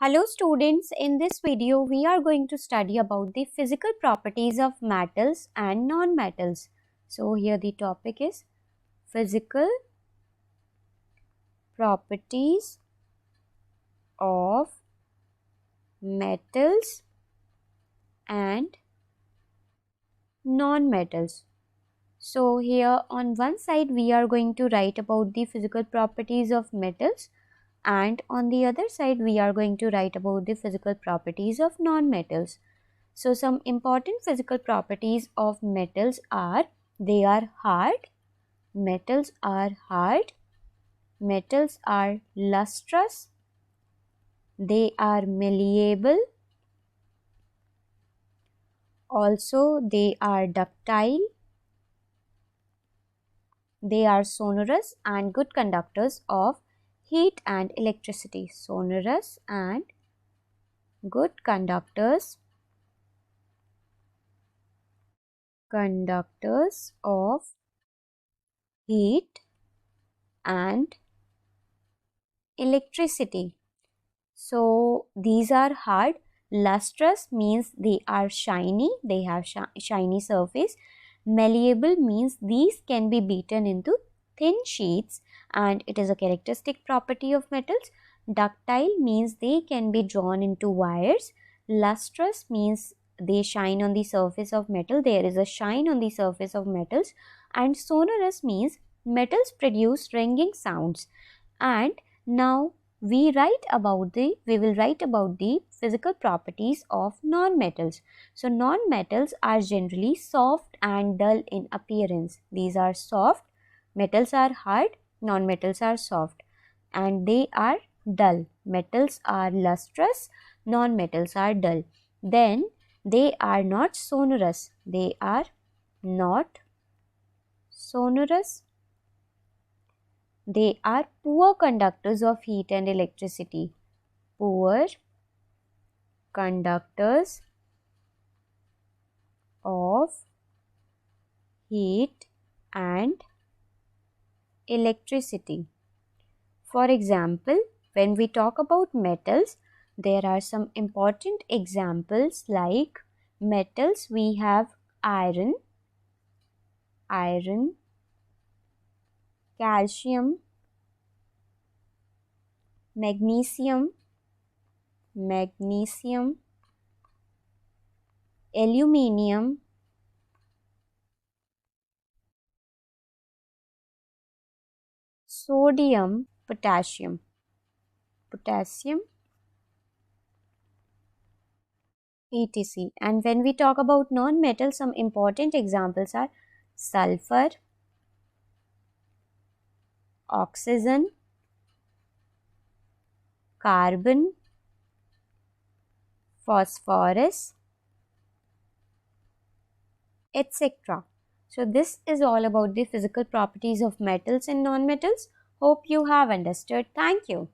Hello students, in this video we are going to study about the physical properties of metals and non-metals. So here the topic is physical properties of metals and non-metals. So here on one side we are going to write about the physical properties of metals, and on the other side we are going to write about the physical properties of non-metals. So some important physical properties of metals are they are hard, metals are lustrous, they are malleable, also they are ductile, they are sonorous and good conductors of heat and electricity. Sonorous and good conductors of heat and electricity. So these are hard. Lustrous means they are shiny, they have shiny surface. Malleable means these can be beaten into thin sheets and it is a characteristic property of metals. Ductile means they can be drawn into wires. Lustrous means they shine on the surface of metal, there is a shine on the surface of metals. And sonorous means metals produce ringing sounds. And now we will write about the physical properties of non-metals. So non-metals are generally soft and dull in appearance. These are soft, metals are hard, non-metals are soft, and they are dull. Metals are lustrous, non-metals are dull. Then they are not sonorous. They are not sonorous. They are poor conductors of heat and electricity. Poor conductors of heat and electricity. For example, when we talk about metals, there are some important examples like metals. We have iron, calcium, magnesium, aluminium, sodium, potassium, etc. And when we talk about non-metals, some important examples are sulfur, oxygen, carbon, phosphorus, etc. So this is all about the physical properties of metals and non-metals. Hope you have understood. Thank you.